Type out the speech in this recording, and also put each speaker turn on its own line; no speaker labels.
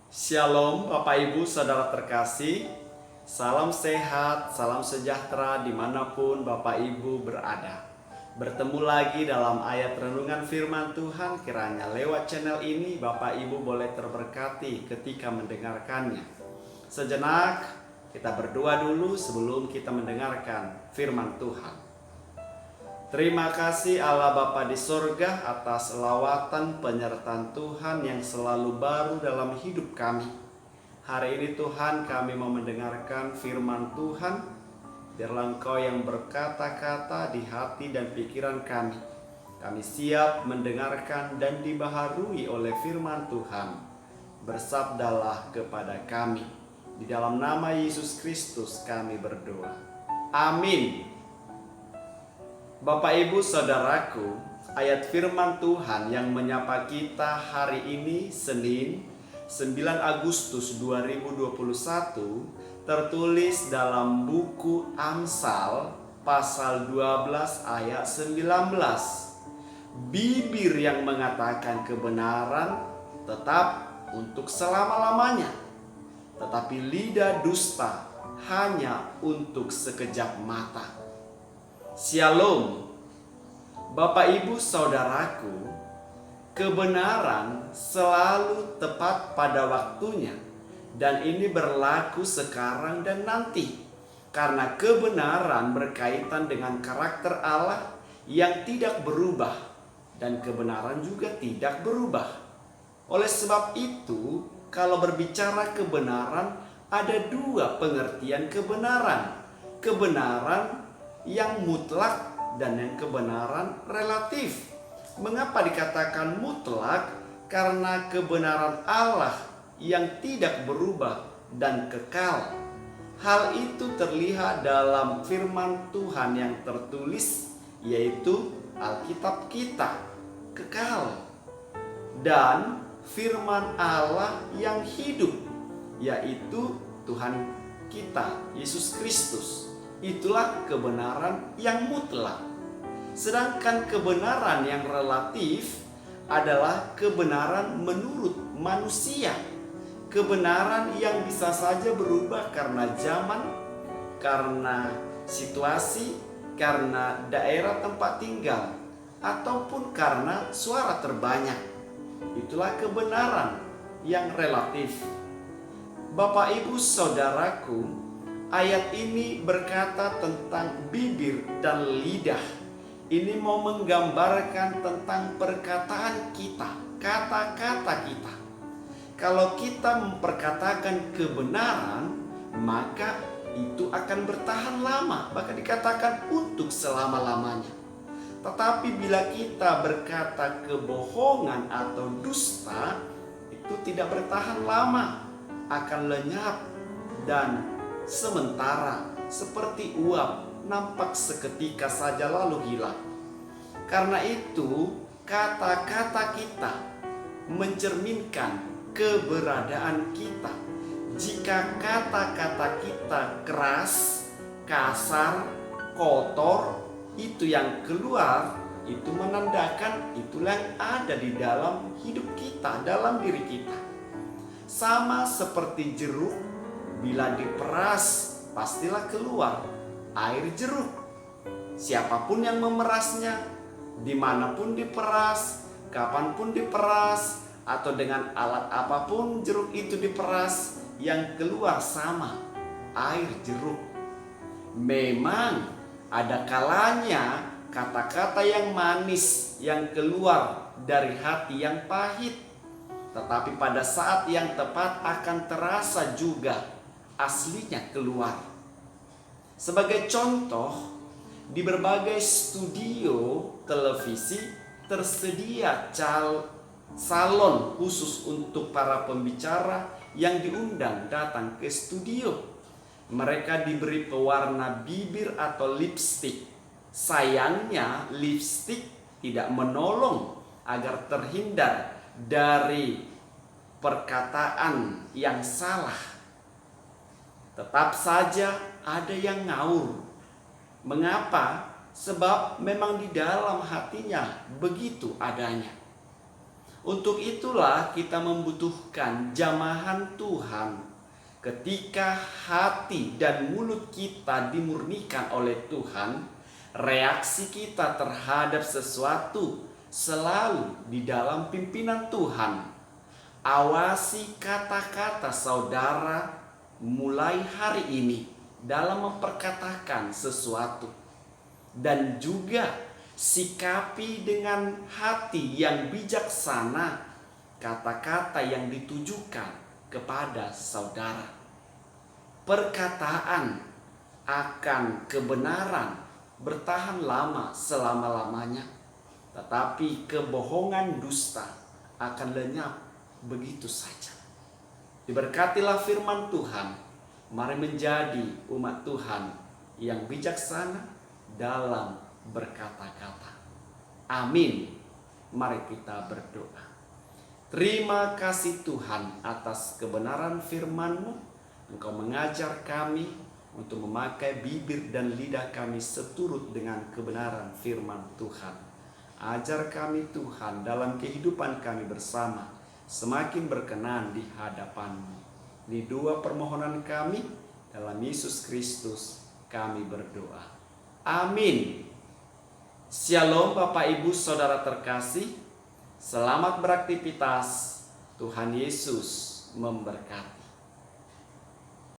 Shalom Bapak Ibu Saudara terkasih. Salam sehat, salam sejahtera dimanapun Bapak Ibu berada. Bertemu lagi dalam ayat renungan firman Tuhan. Kiranya lewat channel ini Bapak Ibu boleh terberkati ketika mendengarkannya. Sejenak kita berdoa dulu sebelum kita mendengarkan firman Tuhan. Terima kasih Allah Bapa di sorga atas lawatan penyertaan Tuhan yang selalu baru dalam hidup kami. Hari ini Tuhan kami mau mendengarkan firman Tuhan. Biarlah Engkau yang berkata-kata di hati dan pikiran kami. Kami siap mendengarkan dan dibaharui oleh firman Tuhan. Bersabdalah kepada kami. Di dalam nama Yesus Kristus kami berdoa. Amin. Bapak Ibu Saudaraku, ayat firman Tuhan yang menyapa kita hari ini Senin 9 Agustus 2021 tertulis dalam buku Amsal pasal 12 ayat 19. Bibir yang mengatakan kebenaran tetap untuk selama-lamanya, tetapi lidah dusta hanya untuk sekejap mata. Shalom, Bapak Ibu Saudaraku, kebenaran selalu tepat pada waktunya dan ini berlaku sekarang dan nanti karena kebenaran berkaitan dengan karakter Allah yang tidak berubah dan kebenaran juga tidak berubah. Oleh sebab itu, kalau berbicara kebenaran ada dua pengertian kebenaran. Kebenaran yang mutlak dan yang kebenaran relatif. Mengapa dikatakan mutlak? Karena kebenaran Allah yang tidak berubah dan kekal. Hal itu terlihat dalam firman Tuhan yang tertulis, yaitu Alkitab kita, kekal. Dan firman Allah yang hidup, yaitu Tuhan kita, Yesus Kristus. Itulah kebenaran yang mutlak. Sedangkan kebenaran yang relatif adalah kebenaran menurut manusia. Kebenaran yang bisa saja berubah karena zaman, karena situasi, karena daerah tempat tinggal, ataupun karena suara terbanyak. Itulah kebenaran yang relatif. Bapak Ibu Saudaraku, ayat ini berkata tentang bibir dan lidah. Ini mau menggambarkan tentang perkataan kita, kata-kata kita. Kalau kita memperkatakan kebenaran, maka itu akan bertahan lama, bahkan dikatakan untuk selama-lamanya. Tetapi bila kita berkata kebohongan atau dusta, itu tidak bertahan lama, akan lenyap dan sementara seperti uap nampak seketika saja lalu hilang. Karena itu kata-kata kita mencerminkan keberadaan kita. Jika kata-kata kita keras, kasar, kotor, itu yang keluar, itu menandakan itulah yang ada di dalam hidup kita, dalam diri kita. Sama seperti jeruk, bila diperas, pastilah keluar air jeruk. Siapapun yang memerasnya, dimanapun diperas, kapanpun diperas, atau dengan alat apapun jeruk itu diperas, yang keluar sama, air jeruk. Memang ada kalanya kata-kata yang manis yang keluar dari hati yang pahit, tetapi pada saat yang tepat akan terasa juga aslinya keluar. Sebagai contoh, di berbagai studio televisi tersedia salon khusus untuk para pembicara yang diundang datang ke studio. Mereka diberi pewarna bibir atau lipstik. Sayangnya lipstik tidak menolong agar terhindar dari perkataan yang salah. Tetap saja ada yang ngawur. Mengapa? Sebab memang di dalam hatinya begitu adanya. Untuk itulah kita membutuhkan jamahan Tuhan. Ketika hati dan mulut kita dimurnikan oleh Tuhan, reaksi kita terhadap sesuatu selalu di dalam pimpinan Tuhan. Awasi kata-kata saudara mulai hari ini dalam memperkatakan sesuatu. Dan juga sikapi dengan hati yang bijaksana kata-kata yang ditujukan kepada saudara. Perkataan akan kebenaran bertahan lama selama-lamanya, tetapi kebohongan dusta akan lenyap begitu saja. Diberkatilah firman Tuhan. Mari menjadi umat Tuhan yang bijaksana dalam berkata-kata. Amin. Mari kita berdoa. Terima kasih Tuhan atas kebenaran firman-Mu. Engkau mengajar kami untuk memakai bibir dan lidah kami seturut dengan kebenaran firman Tuhan. Ajar kami Tuhan dalam kehidupan kami bersama semakin berkenan di hadapan-Mu. Di dua permohonan kami dalam Yesus Kristus kami berdoa. Amin. Shalom Bapak Ibu Saudara terkasih. Selamat beraktivitas. Tuhan Yesus memberkati.